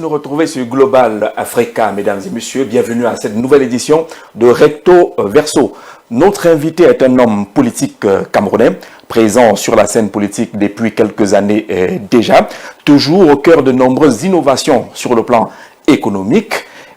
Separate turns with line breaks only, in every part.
nous retrouver sur Global Africa, mesdames et messieurs. Bienvenue à cette nouvelle édition de Recto Verso. Notre invité est un homme politique camerounais, présent sur la scène politique depuis quelques années déjà, toujours au cœur de nombreuses innovations sur le plan économique,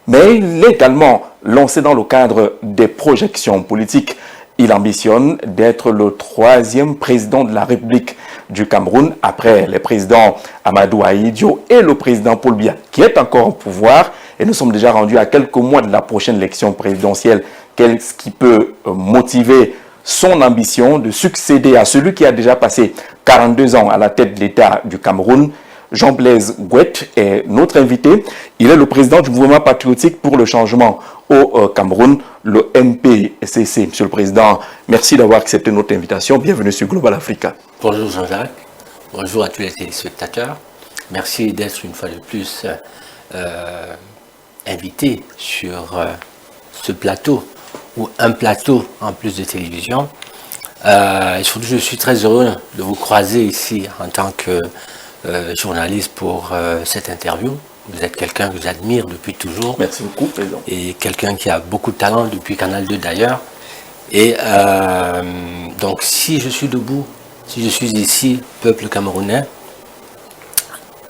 mais il est également lancé dans le cadre des projections politiques. Il ambitionne d'être le 3e président de la République du Cameroun, après les présidents Amadou Ahidjo et le président Paul Biya, qui est encore au pouvoir. Et nous sommes déjà rendus à quelques mois de la prochaine élection présidentielle. Qu'est-ce qui peut motiver son ambition de succéder à celui qui a déjà passé 42 ans à la tête de l'État du Cameroun? Jean-Blaise Gouet est notre invité. Il est le président du mouvement patriotique pour le changement au Cameroun, le MPCC. Monsieur le Président, merci d'avoir accepté notre invitation. Bienvenue sur Global Africa.
Bonjour Jean-Jacques, bonjour à tous les téléspectateurs. Merci d'être une fois de plus invité sur ce plateau, ou un plateau en plus de télévision. Et surtout, je suis très heureux de vous croiser ici en tant que journaliste pour cette interview. Vous êtes quelqu'un que j'admire depuis toujours.
Merci beaucoup, Président.
Et quelqu'un qui a beaucoup de talent depuis Canal 2 d'ailleurs. Et donc, si je suis debout, si je suis ici, peuple camerounais,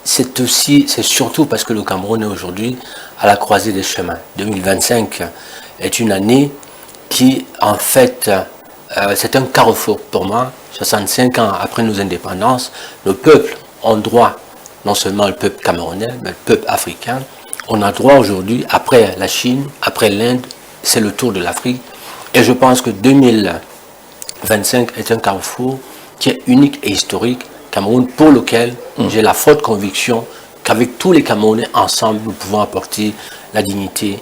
c'est surtout parce que le Cameroun est aujourd'hui à la croisée des chemins. 2025 est une année qui, en fait, c'est un carrefour pour moi. 65 ans après nos indépendances, nos peuples ont droit, non seulement le peuple camerounais, mais le peuple africain. On a droit aujourd'hui, après la Chine, après l'Inde, c'est le tour de l'Afrique. Et je pense que 2025 est un carrefour qui est unique et historique, Cameroun, pour lequel j'ai la forte conviction qu'avec tous les Camerounais ensemble, nous pouvons apporter la dignité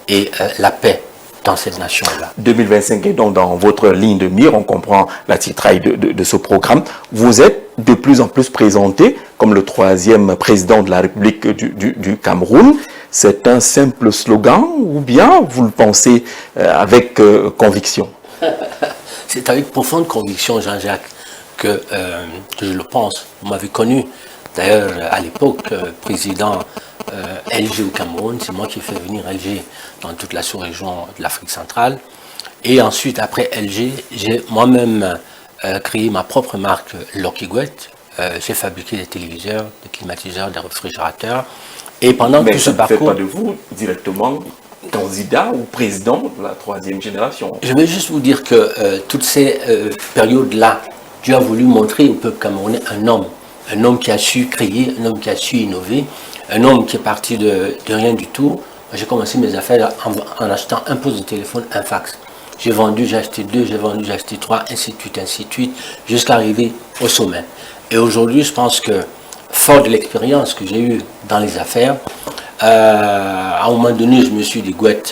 et la paix dans cette nation-là.
2025 est donc dans votre ligne de mire, on comprend la titraille de ce programme. Vous êtes de plus en plus présenté comme le 3e président de la République du Cameroun. C'est un simple slogan ou bien vous le pensez avec conviction?
C'est avec profonde conviction, Jean-Jacques, que je le pense. Vous m'avez connu, d'ailleurs, à l'époque, président LG au Cameroun. C'est moi qui ai fait venir LG dans toute la sous-région de l'Afrique centrale. Et ensuite, après LG, j'ai moi-même créé ma propre marque Lucky Gouet. J'ai fabriqué des téléviseurs, des climatiseurs, des réfrigérateurs. Et pendant tout ce parcours...
Mais ça ne fait pas de vous directement candidat ou président de la 3e génération.
Je vais juste vous dire que toutes ces périodes-là, Dieu a voulu montrer au peuple camerounais un homme qui a su créer, un homme qui a su innover, un homme qui est parti de rien du tout. J'ai commencé mes affaires en achetant un poste de téléphone, un fax. J'ai vendu, j'ai acheté 2, j'ai vendu, j'ai acheté 3, ainsi de suite, jusqu'à arriver au sommet. Et aujourd'hui, je pense que, fort de l'expérience que j'ai eue dans les affaires, à un moment donné, je me suis dit, Gouet,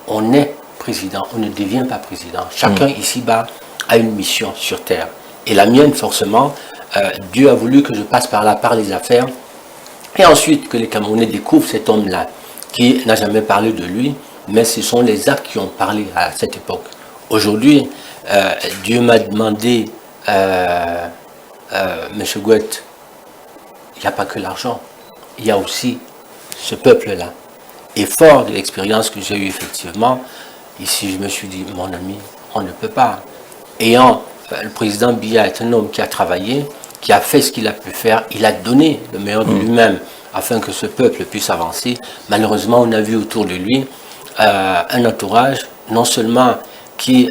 on est président, on ne devient pas président. Chacun ici-bas a une mission sur Terre. Et la mienne, forcément, Dieu a voulu que je passe par là, par les affaires, et ensuite que les Camerounais découvrent cet homme-là, qui n'a jamais parlé de lui, mais ce sont les actes qui ont parlé à cette époque. Aujourd'hui, Dieu m'a demandé, Monsieur Gouet, il n'y a pas que l'argent, il y a aussi ce peuple-là. Et fort de l'expérience que j'ai eue effectivement, ici je me suis dit, mon ami, on ne peut pas. Ayant, le président Biya est un homme qui a travaillé, qui a fait ce qu'il a pu faire, il a donné le meilleur de lui-même afin que ce peuple puisse avancer. Malheureusement, on a vu autour de lui un entourage, non seulement qui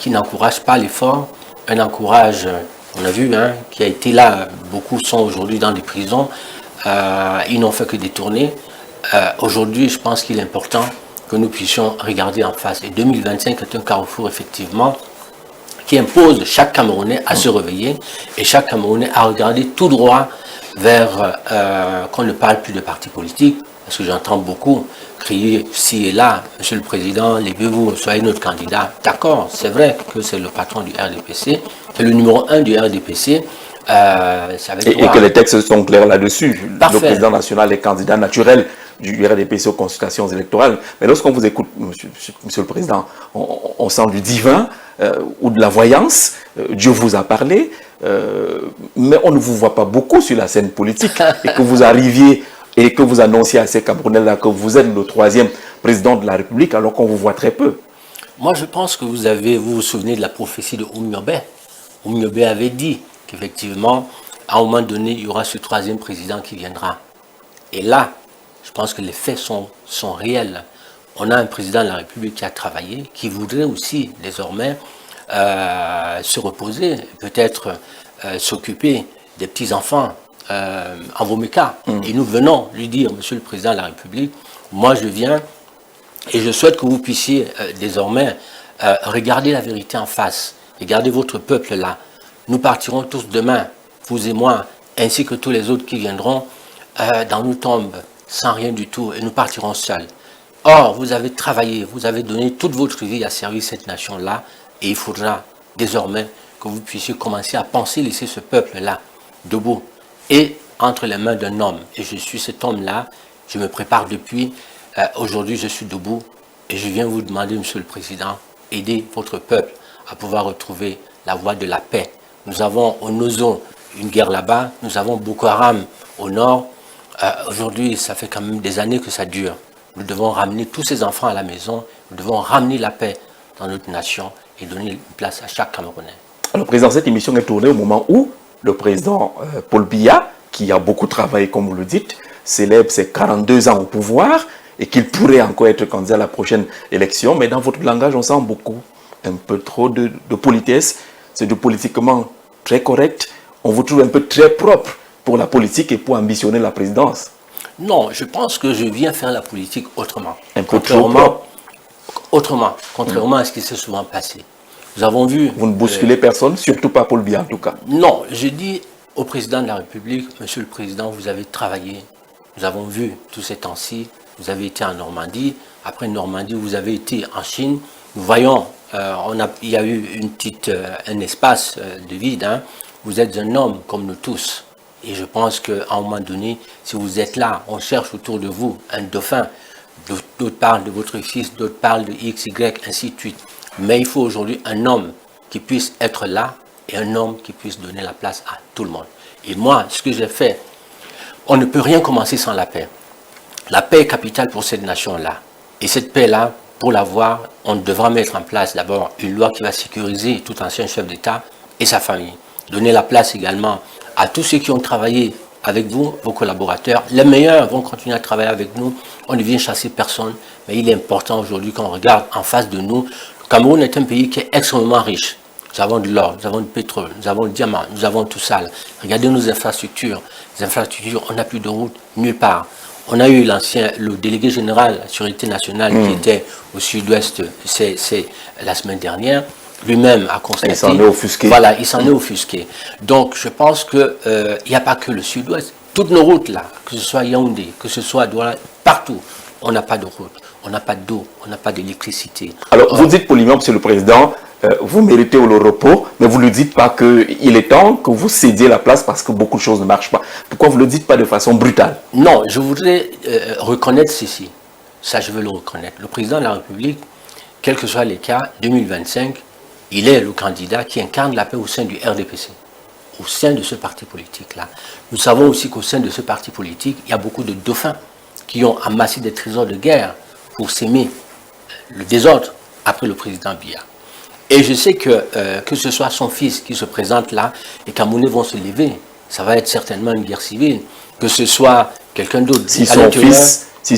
n'encourage pas l'effort, un encourage, on a vu, qui a été là, beaucoup sont aujourd'hui dans des prisons, ils n'ont fait que détourner. Aujourd'hui, je pense qu'il est important que nous puissions regarder en face. Et 2025 est un carrefour, effectivement, qui impose chaque Camerounais à se réveiller et chaque Camerounais à regarder tout droit vers qu'on ne parle plus de partis politiques, parce que j'entends beaucoup crier ci et là, Monsieur le Président, levez-vous, soyez notre candidat. D'accord, c'est vrai que c'est le patron du RDPC, c'est le numéro 1 du RDPC.
Et que les textes sont clairs là-dessus. Le président national est candidat naturel du RDPC aux consultations électorales. Mais lorsqu'on vous écoute, monsieur le Président, on sent du divin. ou de la voyance. Dieu vous a parlé, mais on ne vous voit pas beaucoup sur la scène politique. Et que vous arriviez et que vous annonciez à ces Camerounais-là que vous êtes le 3e président de la République, alors qu'on vous voit très peu.
Moi, je pense que vous vous souvenez de la prophétie de Oumyobé. Oumyobé avait dit qu'effectivement, à un moment donné, il y aura ce 3e président qui viendra. Et là, je pense que les faits sont réels. On a un président de la République qui a travaillé, qui voudrait aussi désormais se reposer, peut-être s'occuper des petits-enfants en Vomeka. Et nous venons lui dire, Monsieur le Président de la République, moi je viens et je souhaite que vous puissiez désormais regarder la vérité en face. Regardez votre peuple là. Nous partirons tous demain, vous et moi, ainsi que tous les autres qui viendront dans nos tombes, sans rien du tout, et nous partirons seuls. Or, vous avez travaillé, vous avez donné toute votre vie à servir cette nation-là, et il faudra désormais que vous puissiez commencer à penser laisser ce peuple-là debout et entre les mains d'un homme. Et je suis cet homme-là, je me prépare depuis, aujourd'hui je suis debout, et je viens vous demander, Monsieur le Président, aidez votre peuple à pouvoir retrouver la voie de la paix. Nous avons au Nozo une guerre là-bas, nous avons Boko Haram au nord. Aujourd'hui, ça fait quand même des années que ça dure. Nous devons ramener tous ces enfants à la maison, nous devons ramener la paix dans notre nation et donner une place à chaque Camerounais.
Alors, Président, cette émission est tournée au moment où le président Paul Biya, qui a beaucoup travaillé, comme vous le dites, célèbre ses 42 ans au pouvoir et qu'il pourrait encore être candidat à la prochaine élection. Mais dans votre langage, on sent beaucoup, un peu trop de politesse. C'est du politiquement très correct. On vous trouve un peu très propre pour la politique et pour ambitionner la présidence.
Non, je pense que je viens faire la politique autrement.
Un peu trop propre.
Autrement, contrairement à ce qui s'est souvent passé. Nous avons vu...
Vous ne bousculez personne, surtout pas Paul Biya en tout cas.
Non, je dis au président de la République, Monsieur le Président, vous avez travaillé. Nous avons vu tous ces temps-ci. Vous avez été en Normandie. Après Normandie, vous avez été en Chine. Nous voyons, il y a eu un espace de vide. Hein. Vous êtes un homme comme nous tous. Et je pense qu'à un moment donné, si vous êtes là, on cherche autour de vous un dauphin. D'autres parlent de votre fils, d'autres parlent de X, Y, ainsi de suite. Mais il faut aujourd'hui un homme qui puisse être là et un homme qui puisse donner la place à tout le monde. Et moi, ce que j'ai fait, on ne peut rien commencer sans la paix. La paix est capitale pour cette nation-là. Et cette paix-là, pour l'avoir, on devra mettre en place d'abord une loi qui va sécuriser tout ancien chef d'État et sa famille. Donner la place également à tous ceux qui ont travaillé avec vous, vos collaborateurs. Les meilleurs vont continuer à travailler avec nous. On ne vient chasser personne. Mais il est important aujourd'hui qu'on regarde en face de nous. Le Cameroun est un pays qui est extrêmement riche. Nous avons de l'or, nous avons du pétrole, nous avons du diamant, nous avons tout ça. Regardez nos infrastructures. Les infrastructures, on n'a plus de route nulle part. On a eu le délégué général de la Sûreté nationale qui était au sud-ouest la semaine dernière. Lui-même a constaté.
Il s'en est offusqué.
Voilà, il s'en est offusqué. Donc, je pense qu'il n'y a pas que le sud-ouest. Toutes nos routes là, que ce soit Yaoundé, que ce soit Douala, partout, on n'a pas de route, on n'a pas d'eau, on n'a pas d'électricité.
Alors, vous dites poliment, Monsieur le Président, vous méritez le repos, mais vous ne le dites pas qu'il est temps que vous cédiez la place parce que beaucoup de choses ne marchent pas. Pourquoi vous ne le dites pas de façon brutale?
Non, je voudrais reconnaître ceci. Ça, je veux le reconnaître. Le président de la République, quel que soit les cas, 2025, il est le candidat qui incarne la paix au sein du RDPC, au sein de ce parti politique-là. Nous savons aussi qu'au sein de ce parti politique, il y a beaucoup de dauphins qui ont amassé des trésors de guerre pour s'aimer le désordre après le président Biya. Et je sais que ce soit son fils qui se présente là, les Camerounais vont se lever. Ça va être certainement une guerre civile. Que ce soit quelqu'un d'autre.
Si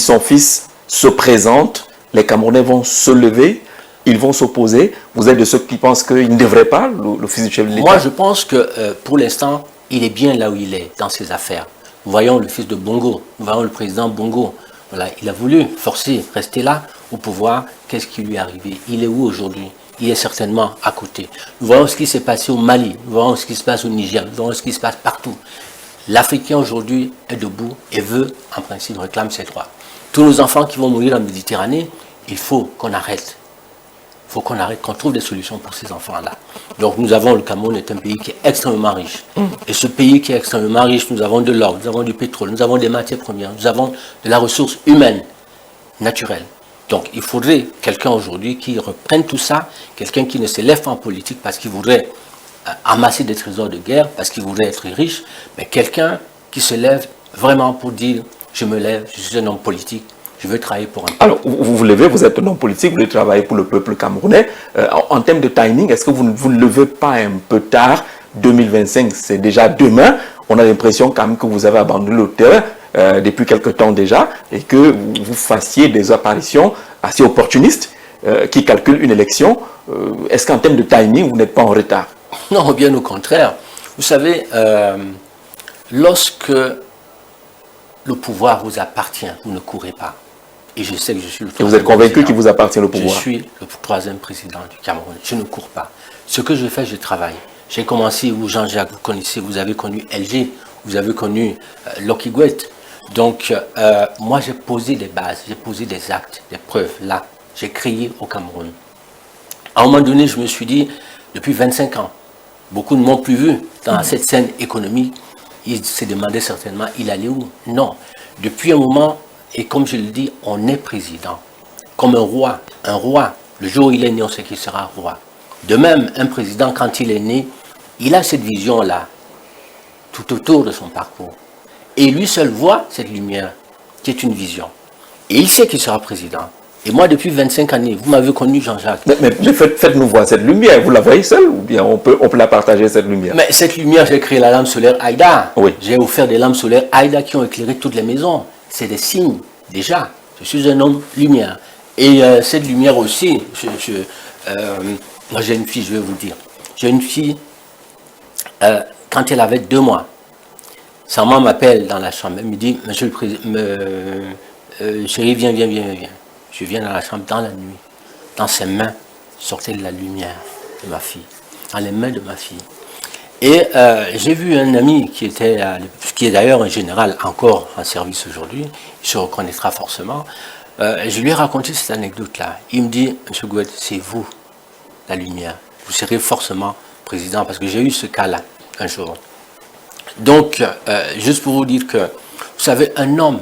son fils se présente, les Camerounais vont se lever. Ils vont s'opposer. Vous êtes de ceux qui pensent qu'il ne devrait pas, le fils du chef de l'État?
Moi, je pense que pour l'instant, il est bien là où il est, dans ses affaires. Nous voyons le fils de Bongo, nous voyons le président Bongo. Voilà, il a voulu forcer, rester là au pouvoir. Qu'est-ce qui lui est arrivé? Il est où aujourd'hui? Il est certainement à côté. Nous voyons ce qui s'est passé au Mali, nous voyons ce qui se passe au Niger, nous voyons ce qui se passe partout. L'Africain aujourd'hui est debout et veut, en principe, réclame ses droits. Tous nos enfants qui vont mourir en Méditerranée, il faut qu'on arrête. Il faut qu'on arrête, qu'on trouve des solutions pour ces enfants-là. Donc nous avons, le Cameroun est un pays qui est extrêmement riche. Et ce pays qui est extrêmement riche, nous avons de l'or, nous avons du pétrole, nous avons des matières premières, nous avons de la ressource humaine, naturelle. Donc il faudrait quelqu'un aujourd'hui qui reprenne tout ça, quelqu'un qui ne se lève pas en politique parce qu'il voudrait amasser des trésors de guerre, parce qu'il voudrait être riche, mais quelqu'un qui se lève vraiment pour dire « je me lève, je suis un homme politique, je veux travailler pour un peuple ».
Alors, vous vous levez, vous êtes un homme politique, vous voulez travailler pour le peuple camerounais. En termes de timing, est-ce que vous ne levez pas un peu tard? 2025, c'est déjà demain. On a l'impression quand même que vous avez abandonné le terrain depuis quelque temps déjà et que vous fassiez des apparitions assez opportunistes qui calculent une élection. Est-ce qu'en termes de timing, vous n'êtes pas en retard?
Non, bien au contraire. Vous savez, lorsque le pouvoir vous appartient, vous ne courez pas. Et je sais que je suis le troisième.
Et vous êtes convaincu qu'il vous appartient le pouvoir?
Je suis le troisième président du Cameroun. Je ne cours pas. Ce que je fais, je travaille. J'ai commencé où Jean-Jacques, vous connaissez, vous avez connu LG, vous avez connu Lockheed Martin. Donc, moi, j'ai posé des bases, j'ai posé des actes, des preuves. Là, j'ai créé au Cameroun. À un moment donné, je me suis dit, depuis 25 ans, beaucoup ne m'ont plus vu dans cette scène économique. Ils se demandaient certainement, il allait où? Non. Depuis un moment, et comme je le dis, on est président. Comme un roi. Un roi, le jour où il est né, on sait qu'il sera roi. De même, un président, quand il est né, il a cette vision-là, tout autour de son parcours. Et lui seul voit cette lumière, qui est une vision. Et il sait qu'il sera président. Et moi, depuis 25 années, vous m'avez connu, Jean-Jacques.
Mais faites-nous voir cette lumière. Vous la voyez seule ou bien on peut la partager, cette lumière?
Mais cette lumière, j'ai créé la lampe solaire Aïda.
Oui.
J'ai offert des lampes solaires Aïda qui ont éclairé toutes les maisons. C'est des signes, déjà. Je suis un homme lumière. Et cette lumière aussi, moi j'ai une fille, je vais vous dire. J'ai une fille, quand elle avait 2 mois, sa maman m'appelle dans la chambre. Elle me dit, monsieur le président, chérie, viens. Je viens dans la chambre dans la nuit. Dans ses mains sortait de la lumière de ma fille. Dans les mains de ma fille. Et j'ai vu un ami qui est d'ailleurs un général encore en service aujourd'hui. Il se reconnaîtra forcément. Je lui ai raconté cette anecdote-là. Il me dit, monsieur Gouet, c'est vous, la lumière. Vous serez forcément président. Parce que j'ai eu ce cas-là un jour. Donc, juste pour vous dire que, vous savez, un homme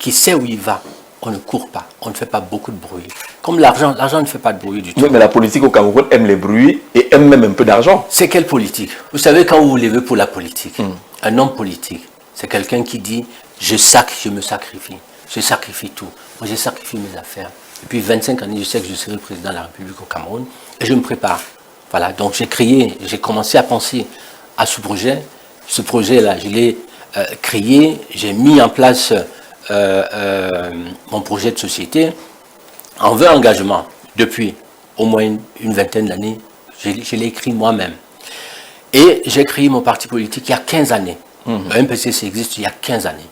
qui sait où il va, on ne court pas, on ne fait pas beaucoup de bruit. Comme l'argent ne fait pas de bruit du tout.
Oui, mais la politique au Cameroun aime les bruits et aime même un peu d'argent.
C'est quelle politique? Vous savez, quand vous vous levez pour la politique, un homme politique, c'est quelqu'un qui dit « je me sacrifie, je sacrifie tout. Moi, j'ai sacrifié mes affaires. Depuis 25 années, je sais que je serai président de la République au Cameroun et je me prépare. » Voilà, donc j'ai commencé à penser à ce projet. Ce projet-là, je l'ai créé, j'ai mis en place mon projet de société en 20 engagements depuis au moins une vingtaine d'années. Je l'ai écrit moi-même. Et j'ai créé mon parti politique il y a 15 années. Le MPCC existe il y a 15 années.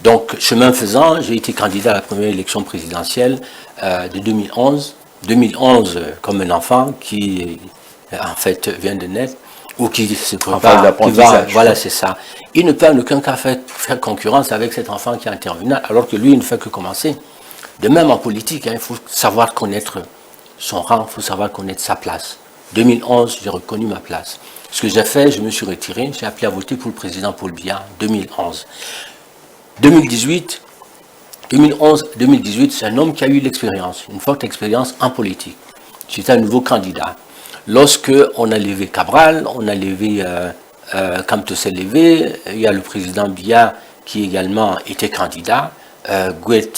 Donc, chemin faisant, j'ai été candidat à la première élection présidentielle de 2011. 2011, comme un enfant qui, en fait, vient de naître, ou qui se prépare, voilà, c'est ça. Il ne peut en aucun cas faire concurrence avec cet enfant qui est intervenant, alors que lui, il ne fait que commencer. De même en politique, il faut savoir connaître son rang, il faut savoir connaître sa place. 2011, j'ai reconnu ma place. Ce que j'ai fait, je me suis retiré, j'ai appelé à voter pour le président Paul Biya, 2011. 2018, c'est un homme qui a eu l'expérience, une forte expérience en politique. J'étais un nouveau candidat. Lorsque on a levé Cabral, on a levé Kamto s'est levé, il y a le président Biya qui également était candidat, Gouet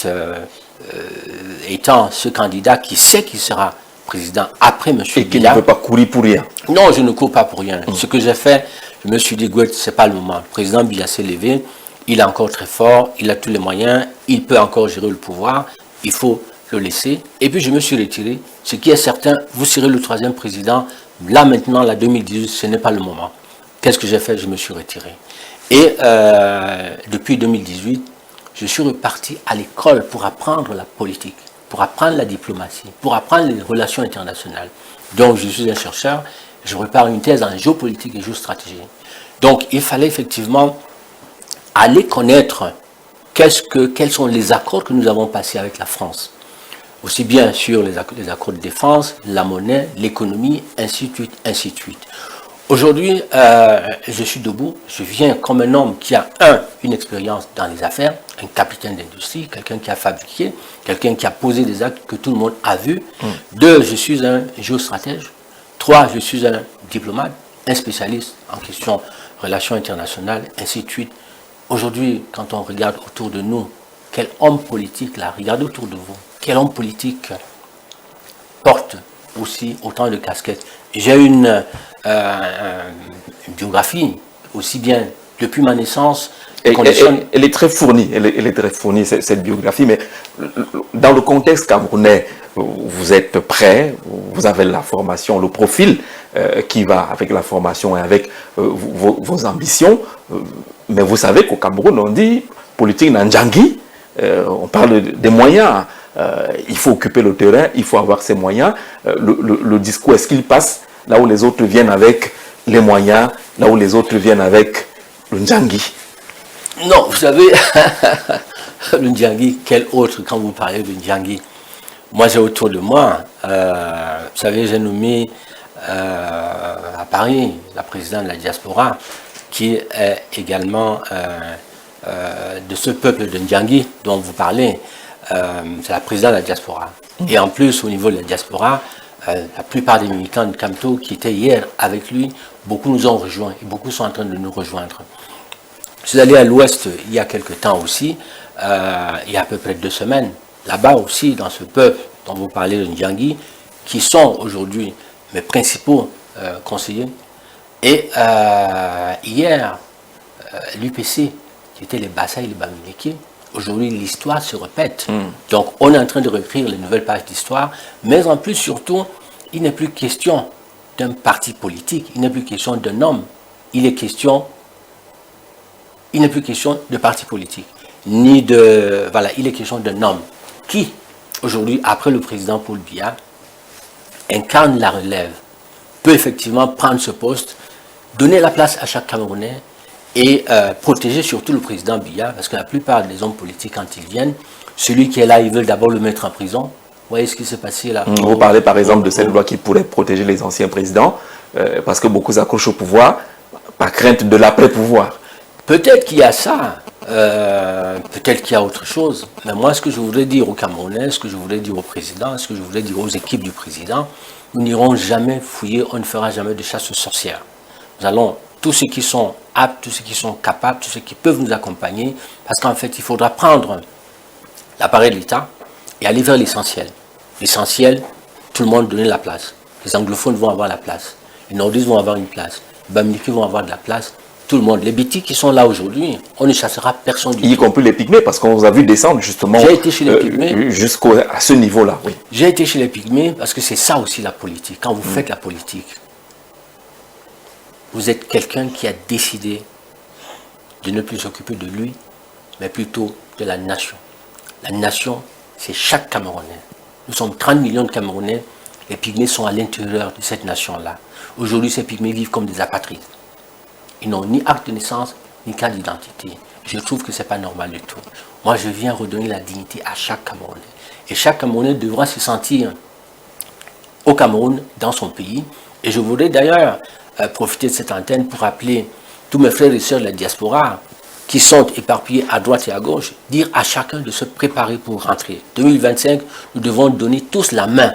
étant ce candidat qui sait qu'il sera président après M. Biya.
Et qui ne veut pas courir pour rien.
Non, je ne cours pas pour rien. Ce que j'ai fait, je me suis dit, Gouet, ce n'est pas le moment. Le président Biya s'est levé, il est encore très fort, il a tous les moyens, il peut encore gérer le pouvoir, il faut le laisser. Et puis je me suis retiré. Ce qui est certain, vous serez le 3e président. Là maintenant, la 2018, ce n'est pas le moment. Qu'est-ce que j'ai fait? Je me suis retiré. Et depuis 2018, je suis reparti à l'école pour apprendre la politique, pour apprendre la diplomatie, pour apprendre les relations internationales. Donc je suis un chercheur, je prépare une thèse en géopolitique et géostratégie. Donc il fallait effectivement aller connaître quels sont les accords que nous avons passés avec la France. Aussi bien sur les accords de défense, la monnaie, l'économie, ainsi de suite, ainsi de suite. Aujourd'hui, je suis debout, je viens comme un homme qui a, une expérience dans les affaires, un capitaine d'industrie, quelqu'un qui a fabriqué, quelqu'un qui a posé des actes que tout le monde a vus. 2, je suis un géostratège. 3, je suis un diplomate, un spécialiste en question relations internationales, ainsi de suite. Aujourd'hui, quand on regarde autour de nous, quel homme politique, là, regardez autour de vous, quel homme politique porte aussi autant de casquettes. J'ai une biographie, aussi bien depuis ma naissance.
Elle est très fournie, elle est très fournie, cette biographie, mais dans le contexte camerounais, vous êtes prêt, vous avez la formation, le profil qui va avec la formation et avec vos ambitions, mais vous savez qu'au Cameroun, on dit politique n'andjangi, on parle des moyens, il faut occuper le terrain, il faut avoir ces moyens. Le discours, est-ce qu'il passe là où les autres viennent avec les moyens, là où les autres viennent avec le ndjangi?
Non, vous savez, le ndjangi, quel autre quand vous parlez de ndjangi? Moi, j'ai autour de moi, vous savez, j'ai nommé à Paris la présidente de la diaspora, qui est également de ce peuple de ndjangi dont vous parlez. C'est la présidente de la diaspora. Et en plus, au niveau de la diaspora, la plupart des militants de Camto qui étaient hier avec lui, beaucoup nous ont rejoints et beaucoup sont en train de nous rejoindre. Je suis allé à l'ouest il y a quelque temps aussi, il y a à peu près 2 semaines, là-bas aussi, dans ce peuple dont vous parlez de Ndjangi, qui sont aujourd'hui mes principaux conseillers. Et hier, l'UPC, qui était les Bassa et les Bamileke, aujourd'hui l'histoire se répète. Donc on est en train de réécrire les nouvelles pages d'histoire, mais en plus surtout, il n'est plus question d'un parti politique, il n'est plus question d'un homme, il n'est plus question de parti politique, ni de... Voilà, il est question d'un homme qui, aujourd'hui, après le président Paul Biya, incarne la relève, peut effectivement prendre ce poste, donner la place à chaque Camerounais et protéger surtout le président Biya, parce que la plupart des hommes politiques, quand ils viennent, celui qui est là, ils veulent d'abord le mettre en prison. Vous voyez ce qui s'est passé là.
Vous parlez par exemple de cette loi qui pourrait protéger les anciens présidents, parce que beaucoup s'accrochent au pouvoir par crainte de l'après-pouvoir.
Peut-être qu'il y a ça, peut-être qu'il y a autre chose, mais moi ce que je voudrais dire aux Camerounais, ce que je voudrais dire au président, ce que je voudrais dire aux équipes du président, nous n'irons jamais fouiller, on ne fera jamais de chasse aux sorcières. Nous allons, tous ceux qui sont aptes, tous ceux qui sont capables, tous ceux qui peuvent nous accompagner, parce qu'en fait il faudra prendre l'appareil de l'État et aller vers l'essentiel. L'essentiel, tout le monde donner la place. Les anglophones vont avoir la place, les nordistes vont avoir une place, les bamileke vont avoir de la place. Tout le monde. Les Bétis qui sont là aujourd'hui, on ne chassera personne du tout.
Y compris les Pygmées, parce qu'on vous a vu descendre justement
J'ai été chez les Pygmées.
Jusqu'à ce niveau-là, oui.
J'ai été chez les Pygmées parce que c'est ça aussi la politique. Quand vous faites la politique, vous êtes quelqu'un qui a décidé de ne plus s'occuper de lui, mais plutôt de la nation. La nation, c'est chaque Camerounais. Nous sommes 30 millions de Camerounais. Les Pygmées sont à l'intérieur de cette nation-là. Aujourd'hui, ces Pygmées vivent comme des apatrides. Ils n'ont ni acte de naissance, ni carte d'identité. Je trouve que ce n'est pas normal du tout. Moi, je viens redonner la dignité à chaque Camerounais. Et chaque Camerounais devra se sentir au Cameroun, dans son pays. Et je voudrais d'ailleurs profiter de cette antenne pour appeler tous mes frères et sœurs de la diaspora qui sont éparpillés à droite et à gauche, dire à chacun de se préparer pour rentrer. 2025, nous devons donner tous la main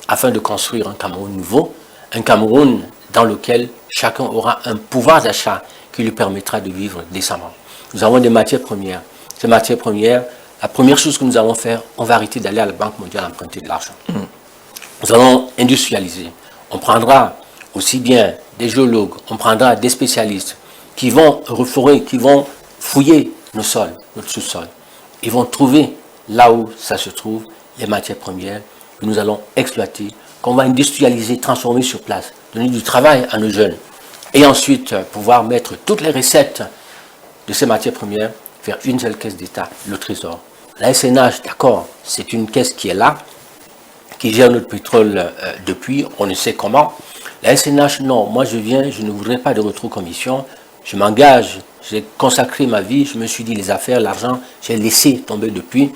afin de construire un Cameroun nouveau, un Cameroun dans lequel chacun aura un pouvoir d'achat qui lui permettra de vivre décemment. Nous avons des matières premières. Ces matières premières, la première chose que nous allons faire, on va arrêter d'aller à la Banque mondiale emprunter de l'argent. Nous allons industrialiser. On prendra aussi bien des géologues, on prendra des spécialistes qui vont reforer, qui vont fouiller nos sols, notre sous-sol. Ils vont trouver là où ça se trouve, les matières premières que nous allons exploiter, qu'on va industrialiser, transformer sur place, donner du travail à nos jeunes. Et ensuite, pouvoir mettre toutes les recettes de ces matières premières vers une seule caisse d'État, le Trésor. La SNH, d'accord, c'est une caisse qui est là, qui gère notre pétrole depuis, on ne sait comment. La SNH, non, moi je viens, je ne voudrais pas de rétrocommission, je m'engage, j'ai consacré ma vie, je me suis dit les affaires, l'argent, j'ai laissé tomber depuis.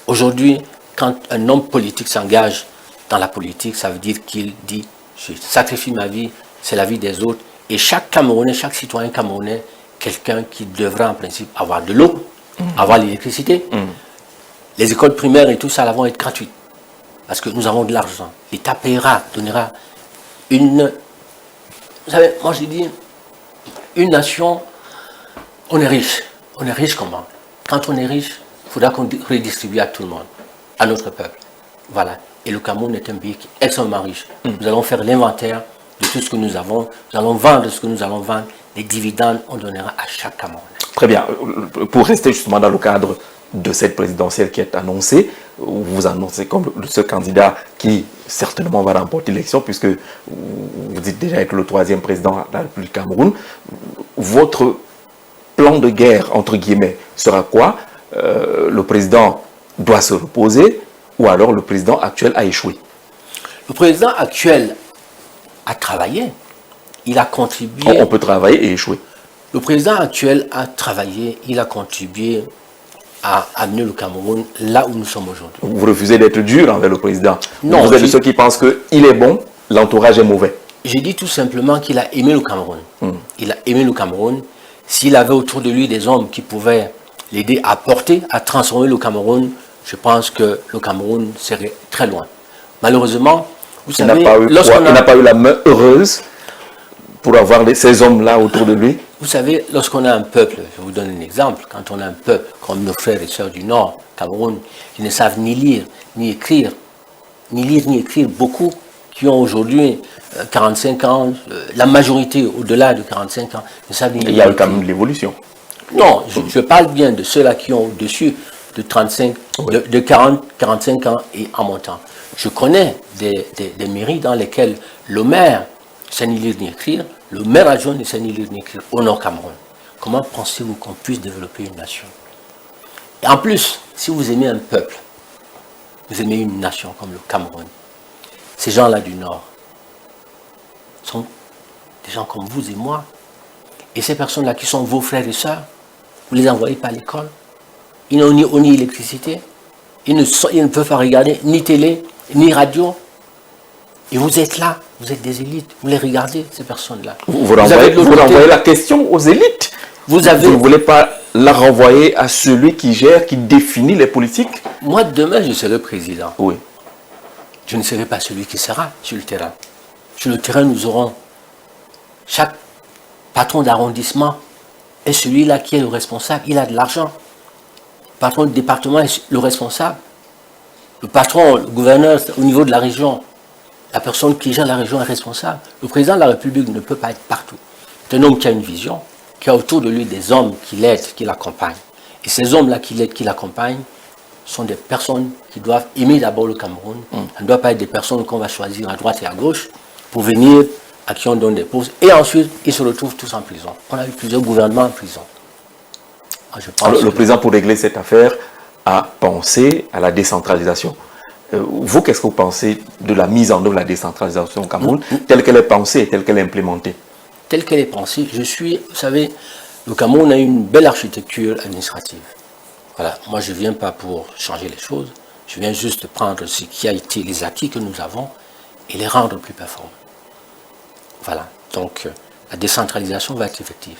Aujourd'hui, quand un homme politique s'engage dans la politique, ça veut dire qu'il dit, je sacrifie ma vie, c'est la vie des autres, Et chaque Camerounais, chaque citoyen camerounais, quelqu'un qui devrait en principe avoir de l'eau, avoir l'électricité. Les écoles primaires et tout ça là, vont être gratuites. Parce que nous avons de l'argent. L'État payera, donnera une... Vous savez, moi j'ai dit, une nation, on est riche. On est riche comment? Quand on est riche, il faudra qu'on redistribue à tout le monde, à notre peuple. Voilà. Et le Cameroun est un pays qui est extrêmement riche. Nous allons faire l'inventaire de tout ce que nous avons. Nous allons vendre ce que nous allons vendre. Les dividendes, on donnera à chaque Camerounais.
Très bien. Pour rester justement dans le cadre de cette présidentielle qui est annoncée, vous annoncez comme le seul candidat qui certainement va remporter l'élection, puisque vous dites déjà être le 3e président de la République du Cameroun. Votre plan de guerre, entre guillemets, sera quoi? Le président doit se reposer, ou alors le président actuel a échoué?
Le président actuel a travaillé. Il a contribué.
On peut travailler et échouer.
Le président actuel a travaillé. Il a contribué à amener le Cameroun là où nous sommes aujourd'hui.
Vous refusez d'être dur envers le président?
Non.
Vous êtes de ceux qui pensent qu'il est bon, l'entourage est mauvais?
J'ai dit tout simplement qu'il a aimé le Cameroun. Il a aimé le Cameroun. S'il avait autour de lui des hommes qui pouvaient l'aider à porter, à transformer le Cameroun, je pense que le Cameroun serait très loin. Malheureusement, vous savez,
il n'a pas eu la main heureuse pour avoir ces hommes-là autour de lui.
Vous savez, lorsqu'on a un peuple, je vous donne un exemple, quand on a un peuple comme nos frères et sœurs du Nord, Cameroun, qui ne savent ni lire, ni écrire, beaucoup qui ont aujourd'hui 45 ans, la majorité au-delà de 45 ans, ne savent ni lire.
Il y a quand même de l'évolution.
Non, je parle bien de ceux-là qui ont au-dessus de 35, de 40, 45 ans et en montant. Je connais des mairies dans lesquelles le maire ne sait ni lire ni écrire, le maire adjoint ne sait ni lire ni écrire au Nord Cameroun. Comment pensez-vous qu'on puisse développer une nation? Et en plus, si vous aimez un peuple, vous aimez une nation comme le Cameroun, ces gens-là du Nord sont des gens comme vous et moi. Et ces personnes-là qui sont vos frères et sœurs, vous ne les envoyez pas à l'école. Ils n'ont ni électricité, ils ne peuvent pas regarder ni télé, ni radio. Et vous êtes là, vous êtes des élites, vous les regardez, ces personnes-là.
Vous renvoyez la question aux élites. Vous ne voulez pas la renvoyer à celui qui gère, qui définit les politiques?
Moi, demain, je serai président.
Oui.
Je ne serai pas celui qui sera sur le terrain. Sur le terrain, nous aurons chaque patron d'arrondissement est celui-là qui est le responsable. Il a de l'argent. Le patron du département est le responsable. Le patron, le gouverneur au niveau de la région, la personne qui gère la région est responsable. Le président de la République ne peut pas être partout. C'est un homme qui a une vision, qui a autour de lui des hommes qui l'aident, qui l'accompagnent. Et ces hommes-là qui l'aident, qui l'accompagnent, sont des personnes qui doivent aimer d'abord le Cameroun. Ça ne doit pas être des personnes qu'on va choisir à droite et à gauche pour venir, à qui on donne des postes. Et ensuite, ils se retrouvent tous en prison. On a eu plusieurs gouvernements en prison.
Alors, le président, pour régler cette affaire, a pensé à la décentralisation. Vous, qu'est-ce que vous pensez de la mise en œuvre de la décentralisation au Cameroun, telle qu'elle est pensée et telle qu'elle est implémentée?
Telle qu'elle est pensée, vous savez, le Cameroun a une belle architecture administrative. Voilà, moi je ne viens pas pour changer les choses, je viens juste prendre ce qui a été les acquis que nous avons et les rendre plus performants. Voilà, donc la décentralisation va être effective.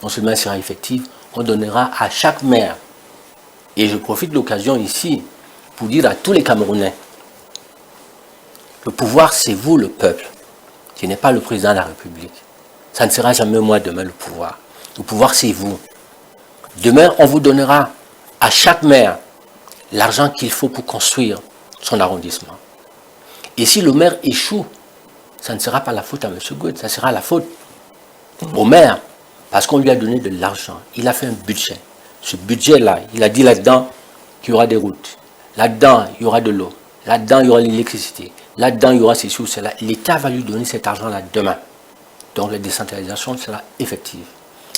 Non seulement elle sera effective, on donnera à chaque maire, et je profite de l'occasion ici pour dire à tous les Camerounais, le pouvoir c'est vous le peuple, qui n'est pas le président de la République. Ça ne sera jamais moi demain le pouvoir. Le pouvoir c'est vous. Demain, on vous donnera à chaque maire l'argent qu'il faut pour construire son arrondissement. Et si le maire échoue, ça ne sera pas la faute à M. Goud, ça sera la faute au maire, parce qu'on lui a donné de l'argent. Il a fait un budget. Ce budget-là, il a dit là-dedans qu'il y aura des routes. Là-dedans, il y aura de l'eau. Là-dedans, il y aura l'électricité. Là-dedans, il y aura ceci ou cela. L'État va lui donner cet argent-là demain. Donc, la décentralisation sera effective.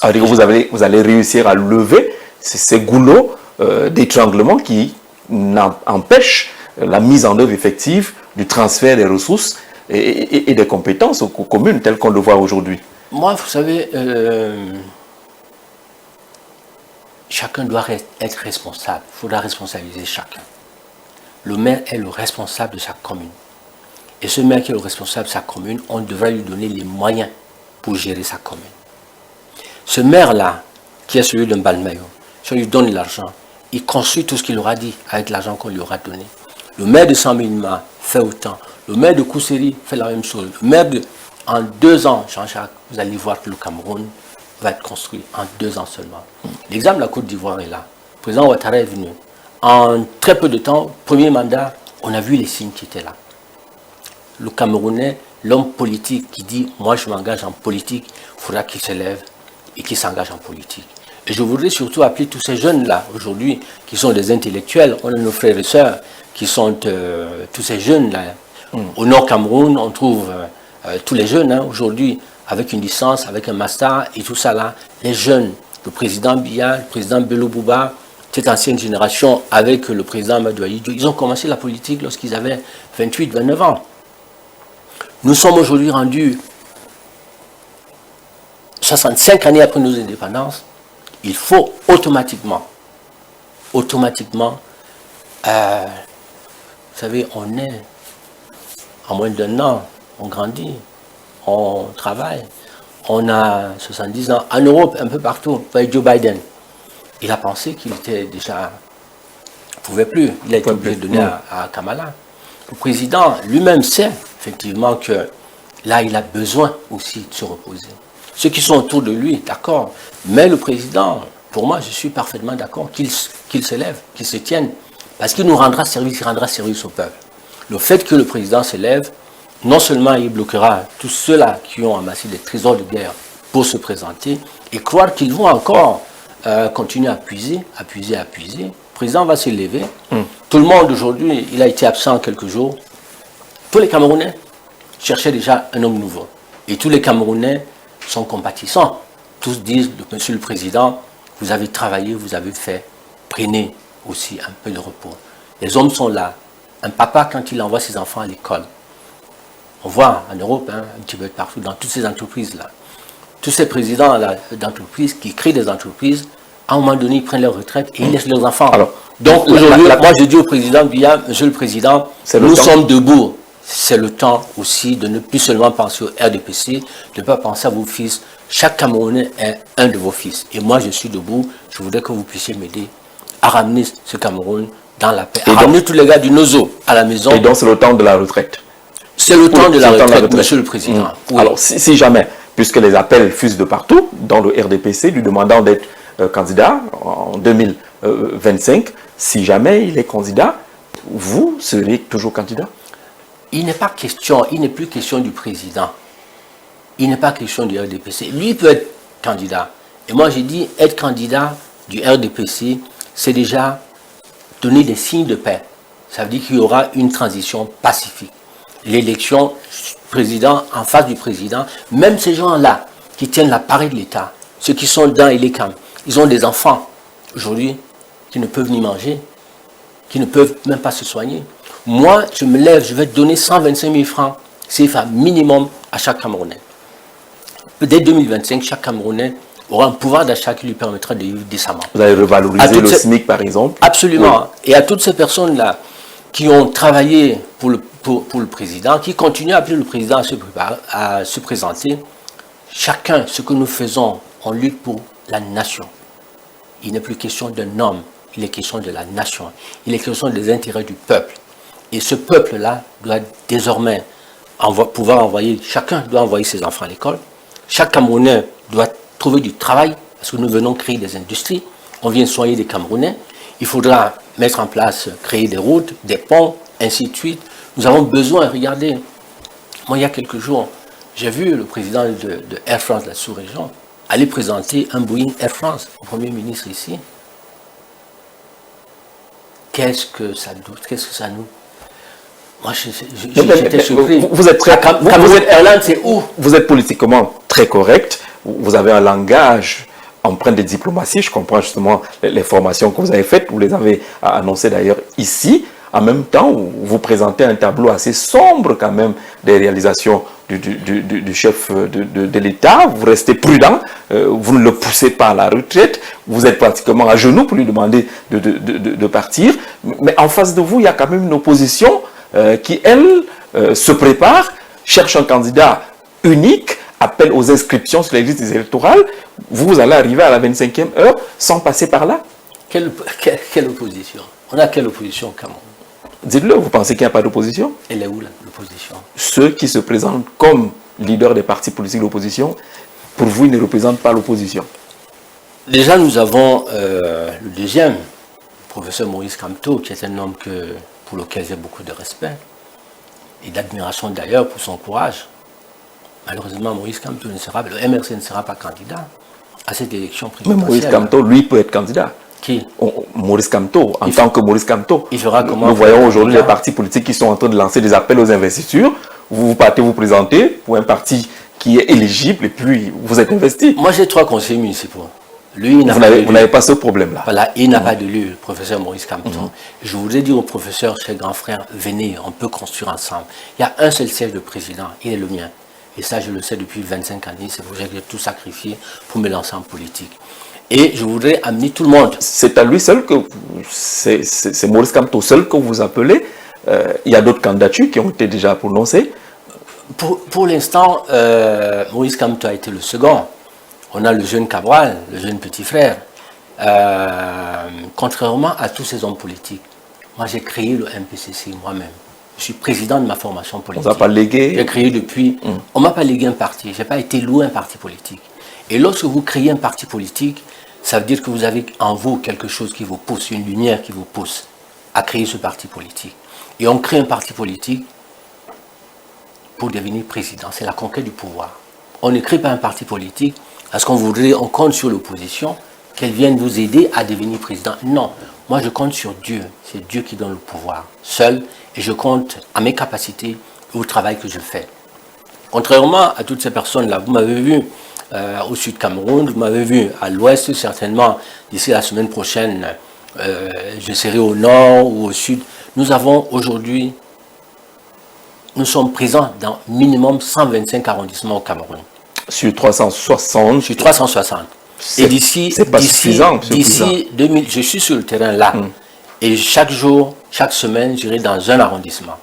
Alors, vous allez réussir à lever ces goulots d'étranglement qui empêchent la mise en œuvre effective du transfert des ressources et des compétences aux communes telles qu'on le voit aujourd'hui.
Moi, vous savez, chacun doit être responsable. Il faudra responsabiliser chacun. Le maire est le responsable de sa commune. Et ce maire qui est le responsable de sa commune, on devrait lui donner les moyens pour gérer sa commune. Ce maire-là, qui est celui d'un Balmayo, si on lui donne de l'argent, il construit tout ce qu'il aura dit avec l'argent qu'on lui aura donné. Le maire de Samilma fait autant. Le maire de Kousseri fait la même chose. Le maire de... En 2 ans, Jean-Jacques, vous allez voir que le Cameroun va être construit en 2 ans seulement. L'exemple de la Côte d'Ivoire est là. Le président Ouattara est venu. En très peu de temps, premier mandat, on a vu les signes qui étaient là. Le Camerounais, l'homme politique qui dit « moi je m'engage en politique », il faudra qu'il se lève et qu'il s'engage en politique. Et je voudrais surtout appeler tous ces jeunes-là, aujourd'hui, qui sont des intellectuels, on a nos frères et sœurs, qui sont tous ces jeunes-là. Au Nord Cameroun, on trouve tous les jeunes, aujourd'hui, avec une licence, avec un master, et tout ça là, les jeunes, le président Biya, le président Bello Bouba, cette ancienne génération, avec le président Amadou Ahidjo, ils ont commencé la politique lorsqu'ils avaient 28, 29 ans. Nous sommes aujourd'hui rendus 65 années après nos indépendances. Il faut automatiquement, vous savez, on est, en moins d'1 an, on grandit, on travaille, on a 70 ans. En Europe, un peu partout, vous voyez Joe Biden, il a pensé qu'il était déjà, il ne pouvait plus, il a été obligé de donner à Kamala. Le président lui-même sait effectivement que là, il a besoin aussi de se reposer. Ceux qui sont autour de lui, d'accord, mais le président, pour moi, je suis parfaitement d'accord qu'il se lève, qu'il se tienne, parce qu'il nous rendra service, il rendra service au peuple. Le fait que le président se lève, non seulement il bloquera tous ceux-là qui ont amassé des trésors de guerre pour se présenter, et croire qu'ils vont encore continuer à puiser. Le président va se lever. Tout le monde aujourd'hui, il a été absent quelques jours. Tous les Camerounais cherchaient déjà un homme nouveau. Et tous les Camerounais sont compatissants. Tous disent, Monsieur le Président, vous avez travaillé, vous avez fait, prenez aussi un peu de repos. Les hommes sont là. Un papa, quand il envoie ses enfants à l'école, on voit en Europe, un petit peu partout, dans toutes ces entreprises-là, tous ces présidents d'entreprises qui créent des entreprises, à un moment donné, ils prennent leur retraite et ils laissent leurs enfants. Alors, donc aujourd'hui, moi je dis au président Biya, Monsieur le Président, nous sommes debout. C'est le temps aussi de ne plus seulement penser au RDPC, de ne pas penser à vos fils. Chaque Camerounais est un de vos fils. Et moi, je suis debout. Je voudrais que vous puissiez m'aider à ramener ce Cameroun dans la paix. À ramener tous les gars du Nozo à la maison.
Et donc, c'est le temps de la retraite.
C'est le temps de la retraite, Monsieur le Président.
Oui. Alors, si jamais, puisque les appels fusent de partout, dans le RDPC, lui demandant d'être candidat en 2025, si jamais il est candidat, vous serez toujours candidat?
Il n'est pas question, il n'est plus question du président. Il n'est pas question du RDPC. Lui peut être candidat. Et moi, j'ai dit, être candidat du RDPC, c'est déjà donner des signes de paix. Ça veut dire qu'il y aura une transition pacifique. L'élection président en face du président, même ces gens-là qui tiennent l'appareil de l'État, ceux qui sont dans les camps, ils ont des enfants aujourd'hui qui ne peuvent ni manger, qui ne peuvent même pas se soigner. Moi, je me lève, je vais donner 125 000 francs CFA minimum à chaque Camerounais. Dès 2025, chaque Camerounais aura un pouvoir d'achat qui lui permettra de vivre décemment.
Vous allez revaloriser le SMIC, par exemple?
Absolument. Oui. Et à toutes ces personnes-là qui ont travaillé pour le président, qui continuent à appeler le président à se présenter, chacun, ce que nous faisons, on lutte pour la nation. Il n'est plus question d'un homme, il est question de la nation. Il est question des intérêts du peuple. Et ce peuple-là doit désormais pouvoir envoyer, chacun doit envoyer ses enfants à l'école. Chaque Camerounais doit trouver du travail, parce que nous venons créer des industries. On vient soigner des Camerounais. Il faudra mettre en place, créer des routes, des ponts, ainsi de suite. Nous avons besoin, regardez, moi il y a quelques jours, j'ai vu le président de Air France de la sous-région aller présenter un Boeing Air France au Premier ministre ici. Qu'est-ce que ça nous... Moi, j'étais surpris.
Vous êtes très...
Vous êtes Airlines, c'est où?
Vous êtes politiquement très correct. Vous avez un langage empreint de diplomatie. Je comprends justement les formations que vous avez faites. Vous les avez annoncées d'ailleurs ici. En même temps, vous présentez un tableau assez sombre quand même des réalisations du chef de l'État. Vous restez prudent. Vous ne le poussez pas à la retraite. Vous êtes pratiquement à genoux pour lui demander de partir. Mais en face de vous, il y a quand même une opposition qui, elle, se prépare, cherche un candidat unique, appelle aux inscriptions sur les listes électorales, vous allez arriver à la 25e heure sans passer par là.
Quelle opposition? On a quelle opposition au Cameroun?
Dites-le, vous pensez qu'il n'y a pas d'opposition?
Elle est où l'opposition?
Ceux qui se présentent comme leaders des partis politiques d'opposition, pour vous, ils ne représentent pas l'opposition.
Déjà, nous avons le deuxième, le professeur Maurice Kamto, qui est un homme pour lequel j'ai beaucoup de respect et d'admiration d'ailleurs pour son courage. Malheureusement, Maurice Kamto le MRC ne sera pas candidat à cette élection
Mais
présidentielle.
Maurice Kamto, lui, peut être candidat.
Qui?
Maurice Kamto, en tant que Maurice Kamto.
Il fera comment?
Nous voyons aujourd'hui les partis politiques qui sont en train de lancer des appels aux investitures. Vous partez vous présenter pour un parti qui est éligible et puis vous êtes investi.
Moi, j'ai 3 conseillers municipaux. Lui,
Vous n'avez pas ce problème-là.
Voilà, il n'a pas de lieu, le professeur Maurice Kamto. Je voudrais dire au professeur, cher grand frère, venez, on peut construire ensemble. Il y a un seul siège de président, il est le mien. Et ça, je le sais depuis 25 années, c'est pour ça que j'ai tout sacrifié pour me lancer en politique. Et je voudrais amener tout le monde.
C'est à lui seul que c'est Maurice Kamto seul que vous appelez. Il y a d'autres candidatures qui ont été déjà prononcées.
Pour l'instant, Maurice Kamto a été le second. On a le jeune Cabral, le jeune petit frère. Contrairement à tous ces hommes politiques, moi j'ai créé le MPCC moi-même. Je suis président de ma formation politique.
On ne vous a pas légué?
J'ai créé depuis... On ne m'a pas légué un parti, je n'ai pas été loué un parti politique. Et lorsque vous créez un parti politique, ça veut dire que vous avez en vous quelque chose qui vous pousse, une lumière qui vous pousse à créer ce parti politique. Et on crée un parti politique pour devenir président. C'est la conquête du pouvoir. On ne crée pas un parti politique parce qu'on voudrait, on compte sur l'opposition, qu'elle vienne vous aider à devenir président. Non, moi je compte sur Dieu. C'est Dieu qui donne le pouvoir, seul, et je compte à mes capacités et au travail que je fais. Contrairement à toutes ces personnes-là, vous m'avez vu au sud Cameroun, vous m'avez vu à l'ouest, certainement, d'ici la semaine prochaine, je serai au nord ou au sud. Nous avons aujourd'hui, nous sommes présents dans minimum 125 arrondissements au Cameroun.
Sur 360.
Sur 360. Et d'ici,
c'est pas suffisant,
d'ici 2000, je suis sur le terrain là. Et chaque jour, chaque semaine, j'irai dans un arrondissement.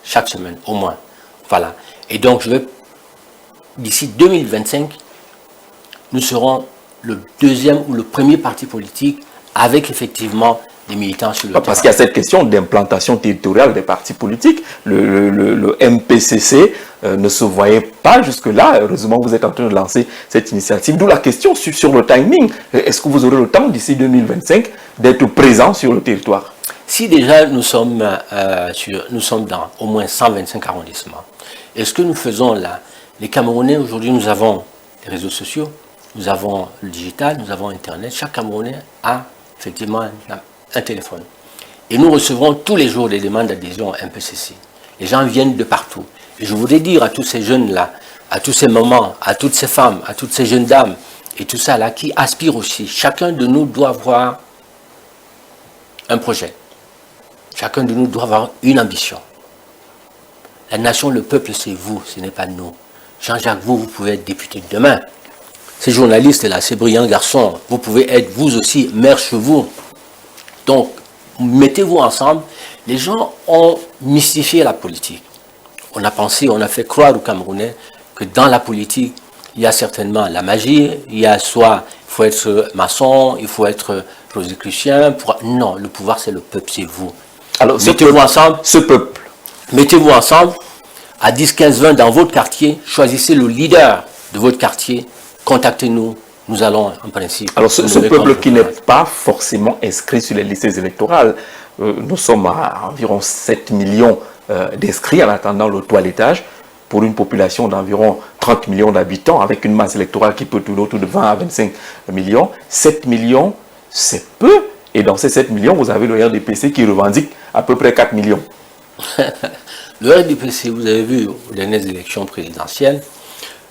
Chaque semaine, au moins. Voilà. Et donc, d'ici 2025, nous serons le deuxième ou le premier parti politique avec effectivement des militants sur le terrain.
Parce qu'il y a cette question d'implantation territoriale des partis politiques. Le MPCC ne se voyait pas jusque-là. Heureusement, vous êtes en train de lancer cette initiative. D'où la question sur le timing. Est-ce que vous aurez le temps d'ici 2025 d'être présent sur le territoire?
Si déjà nous sommes dans au moins 125 arrondissements, et ce que nous faisons là, les Camerounais aujourd'hui, nous avons les réseaux sociaux, nous avons le digital, nous avons Internet. Chaque Camerounais a effectivement un téléphone. Et nous recevons tous les jours des demandes d'adhésion au MPCC. Les gens viennent de partout. Et je voudrais dire à tous ces jeunes-là, à tous ces mamans, à toutes ces femmes, à toutes ces jeunes dames, et tout ça là, qui aspirent aussi. Chacun de nous doit avoir un projet. Chacun de nous doit avoir une ambition. La nation, le peuple, c'est vous, ce n'est pas nous. Jean-Jacques, vous pouvez être député demain. Ces journalistes-là, ces brillants garçons, vous pouvez être vous aussi maire chez vous. Donc, mettez-vous ensemble. Les gens ont mystifié la politique. On a pensé, on a fait croire aux Camerounais que dans la politique, il y a certainement la magie, il y a soit il faut être maçon, il faut être rosicrucien. Non, le pouvoir c'est le peuple, c'est vous.
Alors,
mettez-vous ensemble.
Ce peuple.
Mettez-vous ensemble, à 10, 15, 20 dans votre quartier, choisissez le leader de votre quartier, contactez-nous, nous allons en principe...
Alors ce peuple qui n'est pas forcément inscrit sur les listes électorales, nous sommes à environ 7 millions d'inscrits en attendant le toilettage pour une population d'environ 30 millions d'habitants avec une masse électorale qui peut tourner autour de 20 à 25 millions. 7 millions, c'est peu. Et dans ces 7 millions, vous avez le RDPC qui revendique à peu près 4 millions.
Le RDPC, vous avez vu aux dernières élections présidentielles,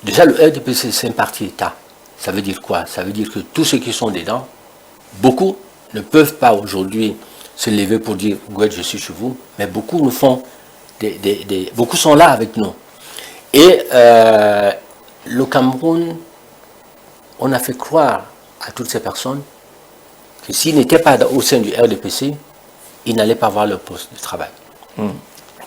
déjà le RDPC c'est un parti État. Ça veut dire quoi? Ça veut dire que tous ceux qui sont dedans, beaucoup ne peuvent pas aujourd'hui se lever pour dire « Gouet, je suis chez vous », mais beaucoup nous font beaucoup sont là avec nous. Et le Cameroun, on a fait croire à toutes ces personnes que s'ils n'étaient pas au sein du RDPC, ils n'allaient pas avoir leur poste de travail.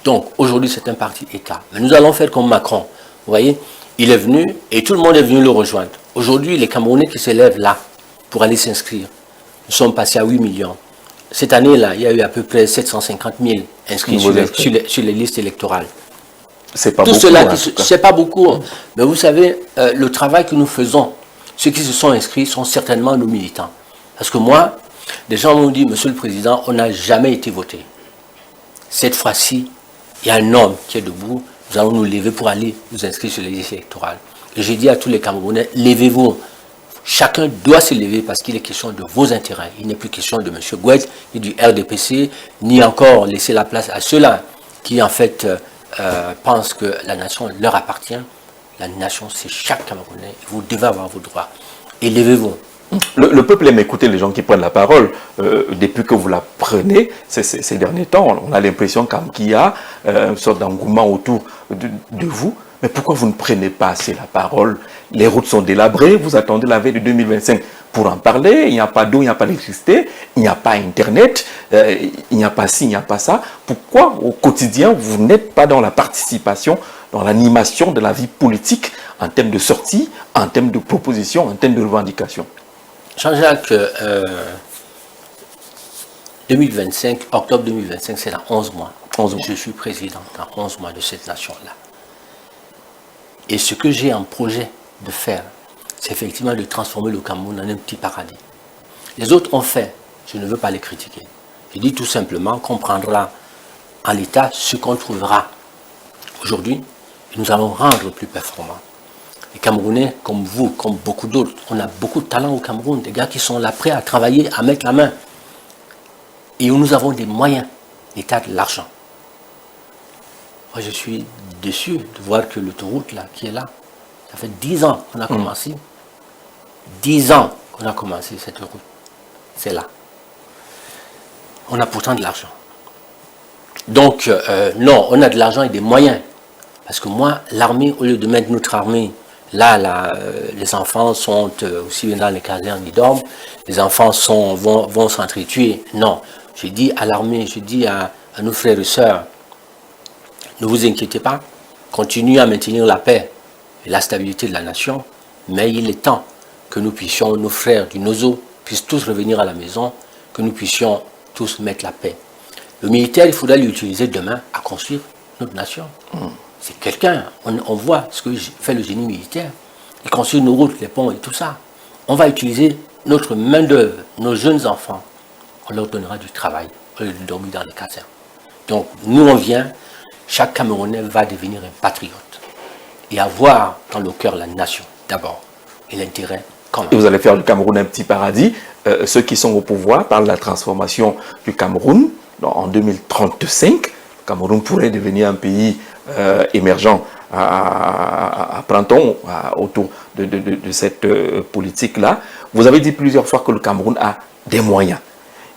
Donc, aujourd'hui, c'est un parti État. Mais nous allons faire comme Macron. Vous voyez, Il est venu et tout le monde est venu le rejoindre. Aujourd'hui, les Camerounais qui s'élèvent là pour aller s'inscrire, nous sommes passés à 8 millions. Cette année-là, il y a eu à peu près 750 000 inscrits sur les listes électorales.
C'est pas
Tout
beaucoup.
cela, c'est pas beaucoup. Mais vous savez, le travail que nous faisons, ceux qui se sont inscrits sont certainement nos militants. Parce que moi, des gens m'ont dit, Monsieur le Président, on n'a jamais été voté. Cette fois-ci, il y a un homme qui est debout, nous allons nous lever pour aller nous inscrire sur les listes électorales. Et j'ai dit à tous les Camerounais, levez-vous. Chacun doit se lever parce qu'il est question de vos intérêts. Il n'est plus question de M. Gouet, ni du RDPC, ni encore laisser la place à ceux-là qui, en fait, pensent que la nation leur appartient. La nation, c'est chaque Camerounais. Vous devez avoir vos droits. Et levez-vous.
Le peuple aime écouter les gens qui prennent la parole. Depuis que vous la prenez, ces derniers temps, on a l'impression qu'il y a une sorte d'engouement autour de vous. Mais pourquoi vous ne prenez pas assez la parole? Les routes sont délabrées, vous attendez la veille de 2025 pour en parler. Il n'y a pas d'eau, il n'y a pas d'électricité, il n'y a pas Internet, il n'y a pas ci, il n'y a pas ça. Pourquoi au quotidien, vous n'êtes pas dans la participation, dans l'animation de la vie politique en termes de sortie, en termes de propositions, en termes de revendications?
Jean-Jacques, 2025, octobre 2025, c'est dans 11 mois.
11 mois.
Je suis président dans 11 mois de cette nation-là. Et ce que j'ai en projet de faire, c'est effectivement de transformer le Cameroun en un petit paradis. Les autres ont fait, je ne veux pas les critiquer. Je dis tout simplement qu'on prendra en l'état ce qu'on trouvera aujourd'hui et nous allons rendre plus performants. Les Camerounais, comme vous, comme beaucoup d'autres, on a beaucoup de talent au Cameroun, des gars qui sont là prêts à travailler, à mettre la main. Et où nous avons des moyens, l'État de l'argent. Moi, je suis déçu de voir que l'autoroute, là, qui est là, ça fait 10 ans qu'on a commencé. 10 ans qu'on a commencé cette route. C'est là. On a pourtant de l'argent. Donc, non, on a de l'argent et des moyens. Parce que moi, l'armée, au lieu de mettre notre armée, là, les enfants sont aussi bien dans les casernes, ils dorment. Les enfants vont s'entretuer. Non. Je dis à l'armée, je dis à nos frères et sœurs, ne vous inquiétez pas, continuez à maintenir la paix et la stabilité de la nation, mais il est temps que nous puissions, nos frères du Nozo, puissent tous revenir à la maison, que nous puissions tous mettre la paix. Le militaire, il faudra l'utiliser demain à construire notre nation. C'est quelqu'un, on voit ce que fait le génie militaire. Il construit nos routes, les ponts et tout ça. On va utiliser notre main-d'œuvre, nos jeunes enfants. On leur donnera du travail, au lieu de dormir dans les casernes. Donc, nous, on vient. Chaque Camerounais va devenir un patriote et avoir dans le cœur la nation d'abord et l'intérêt commun.
Et vous allez faire du Cameroun un petit paradis. Ceux qui sont au pouvoir parlent de la transformation du Cameroun. En 2035, le Cameroun pourrait devenir un pays émergent à printemps autour de cette politique-là. Vous avez dit plusieurs fois que le Cameroun a des moyens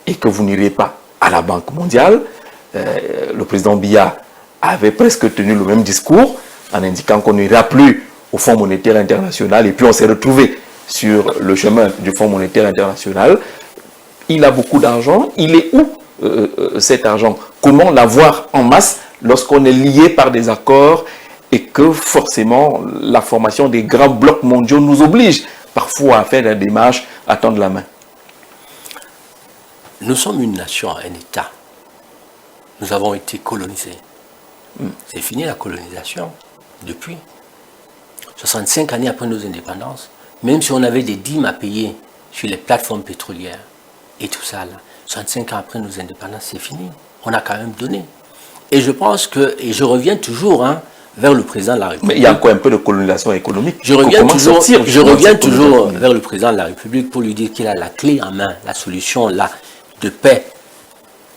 et que vous n'irez pas à la Banque mondiale. Le président Biya avait presque tenu le même discours en indiquant qu'on n'ira plus au Fonds monétaire international et puis on s'est retrouvé sur le chemin du Fonds monétaire international. Il a beaucoup d'argent. Il est où cet argent? Comment l'avoir en masse lorsqu'on est lié par des accords et que forcément la formation des grands blocs mondiaux nous oblige parfois à faire la démarche, à tendre la main?
Nous sommes une nation, un État. Nous avons été colonisés. C'est fini la colonisation depuis 65 années après nos indépendances. Même si on avait des dîmes à payer sur les plateformes pétrolières et tout ça, là, 65 ans après nos indépendances, c'est fini. On a quand même donné. Et je pense que, et je reviens toujours vers le président de la République.
Mais il y a encore un peu de colonisation économique.
Je reviens toujours vers le président de la République pour lui dire qu'il a la clé en main, la solution là, de paix,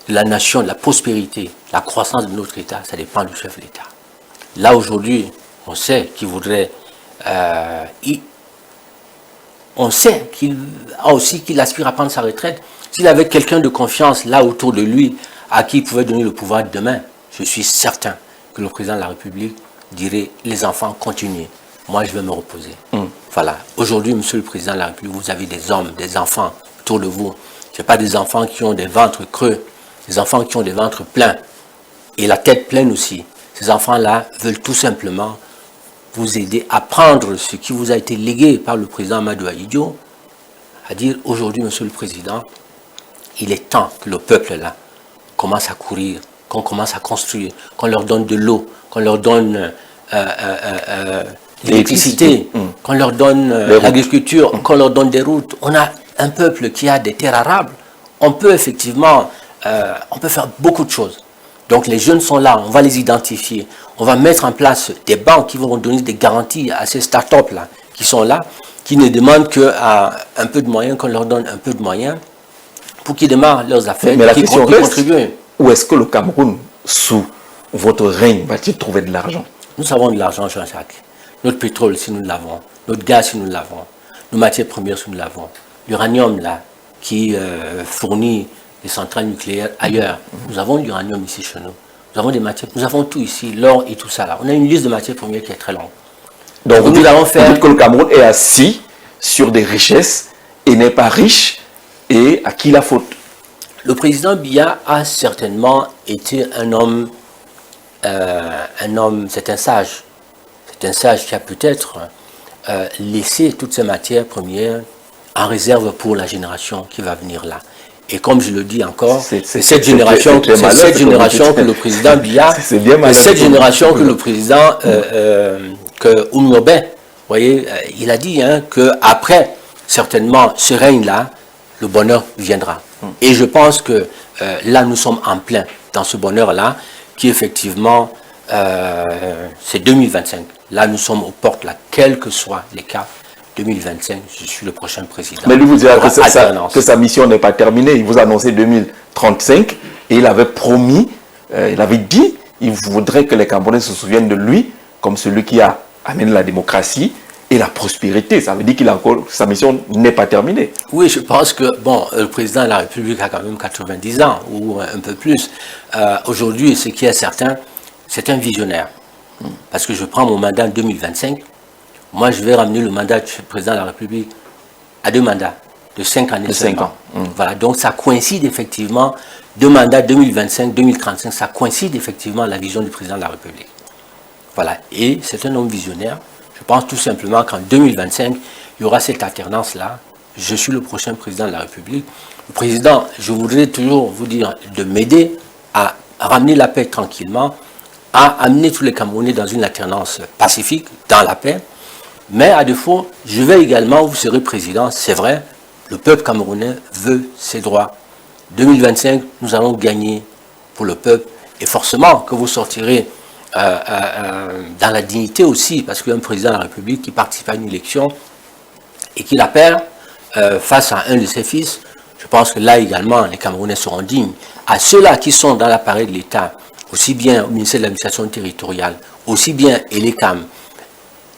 de la nation, de la prospérité, la croissance de notre État, ça dépend du chef de l'État. Là aujourd'hui, on sait qu'il voudrait, on sait qu'il a aussi qu'il aspire à prendre sa retraite. S'il avait quelqu'un de confiance là autour de lui, à qui il pouvait donner le pouvoir demain, je suis certain que le président de la République dirait, les enfants, continuez. Moi, je vais me reposer. Voilà. Aujourd'hui, monsieur le président de la République, vous avez des hommes, des enfants autour de vous. Ce n'est pas des enfants qui ont des ventres creux, des enfants qui ont des ventres pleins et la tête pleine aussi. Ces enfants-là veulent tout simplement vous aider à prendre ce qui vous a été légué par le président Amadou Ahidjo, à dire aujourd'hui, Monsieur le Président, il est temps que le peuple là commence à courir, qu'on commence à construire, qu'on leur donne de l'eau, qu'on leur donne l'électricité, qu'on leur donne l'agriculture, qu'on leur donne des routes. On a un peuple qui a des terres arables. On peut effectivement, on peut faire beaucoup de choses. Donc les jeunes sont là, on va les identifier. On va mettre en place des banques qui vont donner des garanties à ces startups là, qui sont là, qui ne demandent qu'à un peu de moyens, qu'on leur donne un peu de moyens pour qu'ils démarrent leurs affaires,
mais la
qu'ils
question reste,
contribuent.
où est-ce que le Cameroun, sous votre règne, va-t-il trouver de l'argent?
Nous avons de l'argent, Jean-Jacques. Notre pétrole, si nous l'avons. Notre gaz, si nous l'avons. Nos matières premières, si nous l'avons. L'uranium, là, qui fournit les centrales nucléaires ailleurs. Nous avons de l'uranium ici chez nous. Nous avons des matières, nous avons tout ici, l'or et tout ça là. On a une liste de matières premières qui est très longue.
Donc vous dites
faire
que le Cameroun est assis sur des richesses et n'est pas riche, et à qui la faute?
Le président Biya a certainement été un homme, c'est un sage. C'est un sage qui a peut-être laissé toutes ces matières premières en réserve pour la génération qui va venir là. Et comme je le dis encore, c'est cette génération que le président Biya, cette génération que le président que Oumnobe, voyez, il a dit qu'après, certainement, ce règne-là, le bonheur viendra. Et je pense que là, nous sommes en plein dans ce bonheur-là, qui effectivement, c'est 2025. Là, nous sommes aux portes, là, quels que soient les cas. 2025, je suis le prochain président.
Mais lui vous dira que sa mission n'est pas terminée. Il vous a annoncé 2035 et il avait promis, il avait dit, il voudrait que les Camerounais se souviennent de lui comme celui qui a amené la démocratie et la prospérité. Ça veut dire sa mission n'est pas terminée.
Oui, je pense que le président de la République a quand même 90 ans ou un peu plus. Aujourd'hui, ce qui est certain, c'est un visionnaire. Parce que je prends mon mandat en 2025. Moi, je vais ramener le mandat du président de la République à 2 mandats, de 5 années.
De 5 ans.
Voilà, donc ça coïncide effectivement, 2 mandats 2025-2035, ça coïncide effectivement à la vision du président de la République. Voilà, et c'est un homme visionnaire. Je pense tout simplement qu'en 2025, il y aura cette alternance-là. Je suis le prochain président de la République. Le président, je voudrais toujours vous dire de m'aider à ramener la paix tranquillement, à amener tous les Camerounais dans une alternance pacifique, dans la paix. Mais à défaut, je vais également, vous serez président, c'est vrai, le peuple camerounais veut ses droits. 2025, nous allons gagner pour le peuple, et forcément que vous sortirez dans la dignité aussi, parce qu'un président de la République qui participe à une élection et qui la perd face à un de ses fils, je pense que là également, les Camerounais seront dignes. À ceux-là qui sont dans l'appareil de l'État, aussi bien au ministère de l'administration territoriale, aussi bien ELECAM,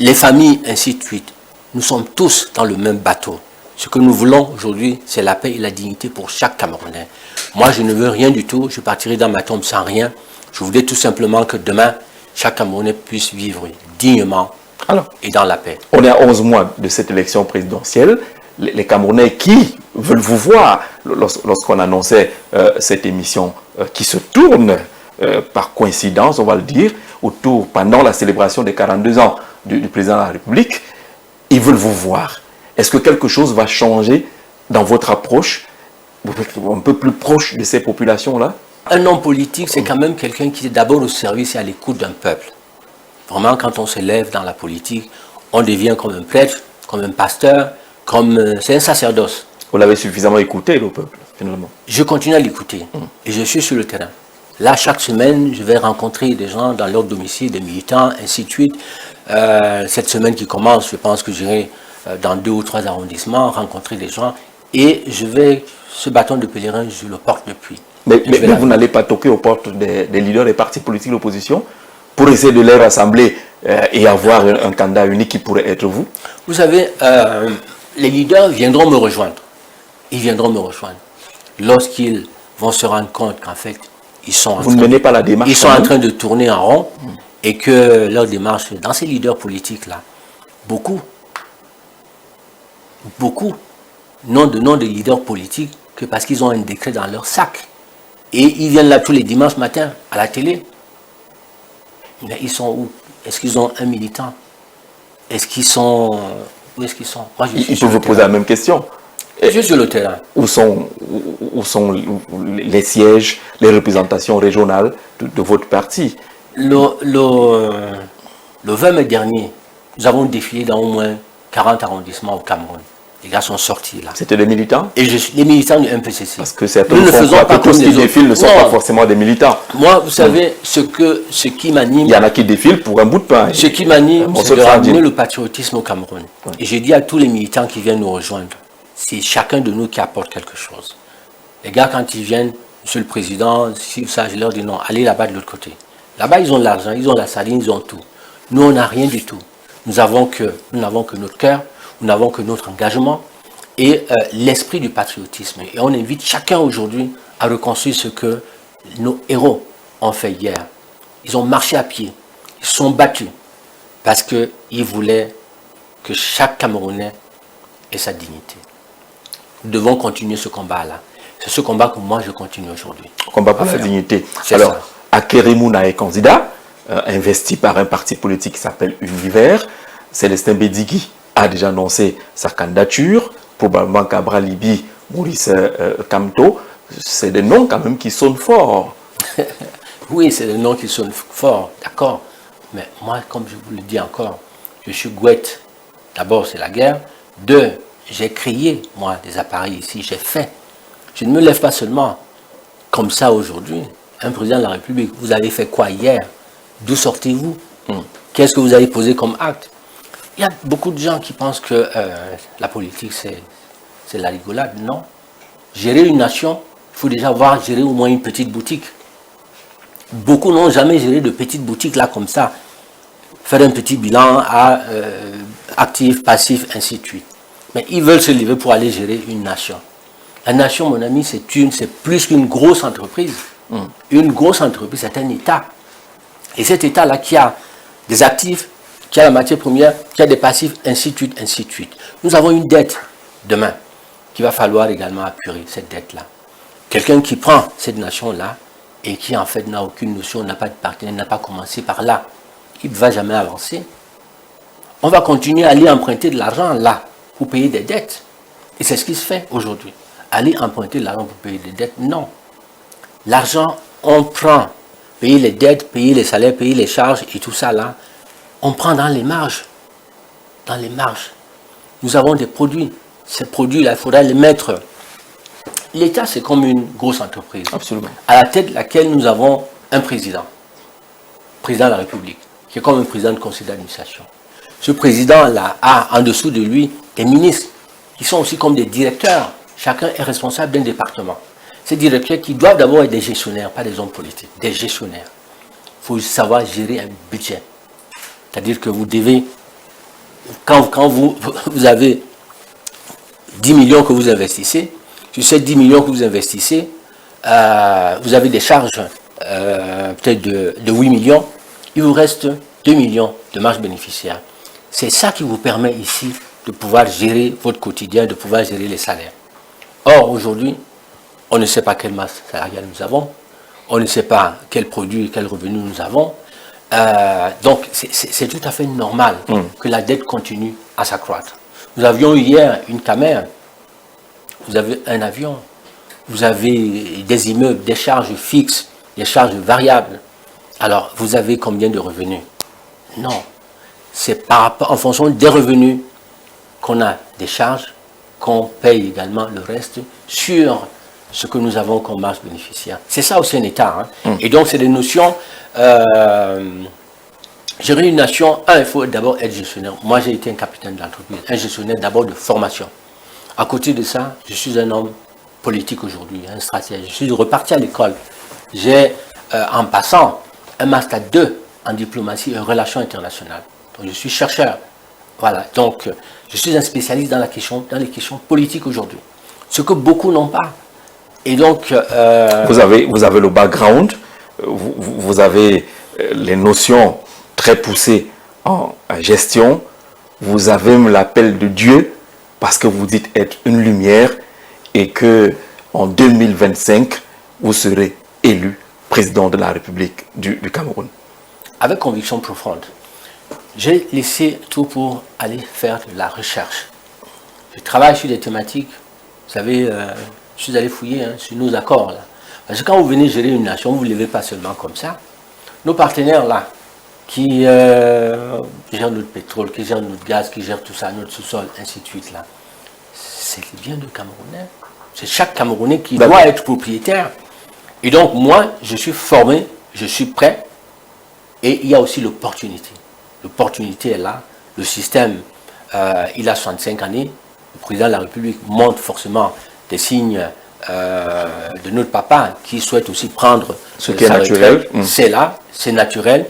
les familles, ainsi de suite. Nous sommes tous dans le même bateau. Ce que nous voulons aujourd'hui, c'est la paix et la dignité pour chaque Camerounais. Moi, je ne veux rien du tout. Je partirai dans ma tombe sans rien. Je voudrais tout simplement que demain, chaque Camerounais puisse vivre dignement et dans la paix.
On est à 11 mois de cette élection présidentielle. Les Camerounais qui veulent vous voir, lorsqu'on annonçait cette émission qui se tourne par coïncidence, on va le dire, pendant la célébration des 42 ans du président de la République, ils veulent vous voir. Est-ce que quelque chose va changer dans votre approche, un peu plus proche de ces populations-là?
Un homme politique, c'est quand même quelqu'un qui est d'abord au service et à l'écoute d'un peuple. Vraiment, quand on se lève dans la politique, on devient comme un prêtre, comme un pasteur, c'est un sacerdoce.
Vous l'avez suffisamment écouté, le peuple, finalement? Je
continue à l'écouter et je suis sur le terrain. Là, chaque semaine, je vais rencontrer des gens dans leur domicile, des militants, ainsi de suite. Cette semaine qui commence, je pense que j'irai dans 2 ou 3 arrondissements, rencontrer des gens. Et ce bâton de pèlerin, je le porte depuis.
Mais vous n'allez pas toquer aux portes des leaders des partis politiques de l'opposition pour essayer de les rassembler et avoir un candidat unique qui pourrait être vous?
Vous savez, les leaders viendront me rejoindre. Ils viendront me rejoindre lorsqu'ils vont se rendre compte qu'en fait,
vous ne menez pas la démarche.
Ils sont en train de tourner en rond et que leur démarche, dans ces leaders politiques-là, beaucoup n'ont de nom de leaders politiques que parce qu'ils ont un décret dans leur sac. Et ils viennent là tous les dimanches matins à la télé. Mais ils sont où? Est-ce qu'ils ont un militant? Est-ce qu'ils sont... Où est-ce qu'ils sont? Moi,
Il peut vous poser la même question.
Je suis sur le terrain.
Où sont les sièges, les représentations régionales de votre parti?
Le 20 mai dernier, nous avons défilé dans au moins 40 arrondissements au Cameroun. Les gars sont sortis là.
C'était des militants?
Et je suis des militants du MPCC.
Parce que certains
nous ne faisons pas
que tous
comme
qui
les autres.
défilent ne sont pas forcément des militants.
Moi, vous savez, ce qui m'anime...
Il y en a qui défilent pour un bout de pain.
Ce qui m'anime, c'est de
Sardine.
ramener le patriotisme au Cameroun. Ouais. Et j'ai dit à tous les militants qui viennent nous rejoindre, c'est chacun de nous qui apporte quelque chose. Les gars, quand ils viennent, Monsieur le Président, si ça, je leur dis non, allez là-bas de l'autre côté. Là-bas, ils ont de l'argent, ils ont la sardine, ils ont tout. Nous, on n'a rien du tout. Nous n'avons que notre cœur, nous n'avons que notre engagement et l'esprit du patriotisme. Et on invite chacun aujourd'hui à reconstruire ce que nos héros ont fait hier. Ils ont marché à pied, ils se sont battus parce qu'ils voulaient que chaque Camerounais ait sa dignité. Nous devons continuer ce combat-là. C'est ce combat que moi je continue aujourd'hui.
Combat pour la dignité. Alors, Akerimuna est candidat, investi par un parti politique qui s'appelle Univers. Célestin Bédigui a déjà annoncé sa candidature. Probablement Cabra Libi, Maurice Kamto. C'est des noms quand même qui sonnent fort.
Oui, c'est des noms qui sonnent fort, d'accord. Mais moi, comme je vous le dis encore, je suis Gouette. D'abord, c'est la guerre. Deux, j'ai créé, moi, des appareils ici, j'ai fait. Je ne me lève pas seulement comme ça aujourd'hui. Un président de la République, vous avez fait quoi hier? D'où sortez-vous? Qu'est-ce que vous avez posé comme acte? Il y a beaucoup de gens qui pensent que la politique, c'est la rigolade. Non. Gérer une nation, il faut déjà avoir géré au moins une petite boutique. Beaucoup n'ont jamais géré de petites boutiques là comme ça. Faire un petit bilan à actif, passif, ainsi de suite. Mais ils veulent se lever pour aller gérer une nation. La nation, mon ami, c'est plus qu'une grosse entreprise. Une grosse entreprise, c'est un État. Et cet État-là qui a des actifs, qui a la matière première, qui a des passifs, ainsi de suite, ainsi de suite. Nous avons une dette demain qu'il va falloir également apurer, cette dette-là. Quelqu'un qui prend cette nation-là et qui en fait n'a aucune notion, n'a pas de partenaire, n'a pas commencé par là, il ne va jamais avancer. On va continuer à aller emprunter de l'argent là pour payer des dettes. Et c'est ce qui se fait aujourd'hui. Aller emprunter de l'argent pour payer des dettes, non. L'argent, on prend, payer les dettes, payer les salaires, payer les charges et tout ça là, on prend dans les marges. Dans les marges. Nous avons des produits. Ces produits-là, il faudra les mettre. L'État, c'est comme une grosse entreprise.
Absolument.
À la tête de laquelle nous avons un président de la République, qui est comme un président de conseil d'administration. Ce président-là a en dessous de lui des ministres, qui sont aussi comme des directeurs. Chacun est responsable d'un département. Ces directeurs qui doivent d'abord être des gestionnaires, pas des hommes politiques, des gestionnaires. Il faut savoir gérer un budget. C'est-à-dire que vous devez, quand vous avez 10 millions que vous investissez, sur ces 10 millions que vous investissez, vous avez des charges peut-être de 8 millions, il vous reste 2 millions de marge bénéficiaire. C'est ça qui vous permet ici de pouvoir gérer votre quotidien, de pouvoir gérer les salaires. Or, aujourd'hui, on ne sait pas quelle masse salariale nous avons, on ne sait pas quel produit, quel revenu nous avons. Donc, c'est tout à fait normal que la dette continue à s'accroître. Nous avions hier une caméra, vous avez un avion, vous avez des immeubles, des charges fixes, des charges variables. Alors, vous avez combien de revenus? Non. C'est en fonction des revenus qu'on a des charges, qu'on paye également le reste sur ce que nous avons comme marge bénéficiaire. C'est ça aussi un État. Et donc, c'est des notions... gérer une nation, il faut d'abord être gestionnaire. Moi, j'ai été un capitaine d'entreprise, un gestionnaire d'abord de formation. À côté de ça, je suis un homme politique aujourd'hui, un stratège. Je suis reparti à l'école. J'ai, en passant, un master 2 en diplomatie et en relations internationales. Donc, je suis chercheur. Voilà. Donc, je suis un spécialiste dans les questions politiques aujourd'hui. Ce que beaucoup n'ont pas. Et donc...
Vous avez le background, vous avez les notions très poussées en gestion, vous avez l'appel de Dieu parce que vous dites être une lumière et que en 2025, vous serez élu président de la République du Cameroun.
Avec conviction profonde. J'ai laissé tout pour aller faire de la recherche. Je travaille sur des thématiques, vous savez, je suis allé fouiller sur nos accords. Là. Parce que quand vous venez gérer une nation, vous ne levez pas seulement comme ça. Nos partenaires là, qui gèrent notre pétrole, qui gèrent notre gaz, qui gèrent tout ça, notre sous-sol, ainsi de suite là, c'est bien de Camerounais. C'est chaque Camerounais qui doit être propriétaire. Et donc moi, je suis formé, je suis prêt, et il y a aussi l'opportunité. L'opportunité est là. Le système, il a 65 années. Le président de la République montre forcément des signes de notre papa qui souhaite aussi prendre
ce qui est naturel.
C'est là, c'est naturel.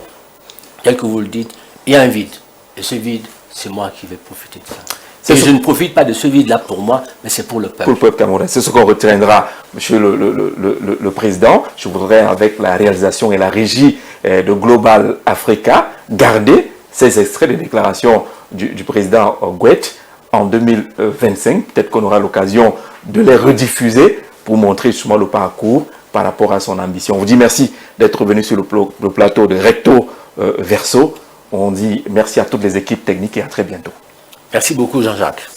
Tel que vous le dites, il y a un vide. Et ce vide, c'est moi qui vais profiter de ça. Et je ne profite pas de ce vide-là pour moi, mais c'est pour le peuple.
Pour le peuple camerounais. C'est ce qu'on retiendra, Monsieur le Président. Je voudrais, avec la réalisation et la régie de Global Africa, garder ces extraits des déclarations du président Gouet en 2025. Peut-être qu'on aura l'occasion de les rediffuser pour montrer justement le parcours par rapport à son ambition. On vous dit merci d'être venu sur le plateau de Recto Verso. On dit merci à toutes les équipes techniques et à très bientôt.
Merci beaucoup Jean-Jacques.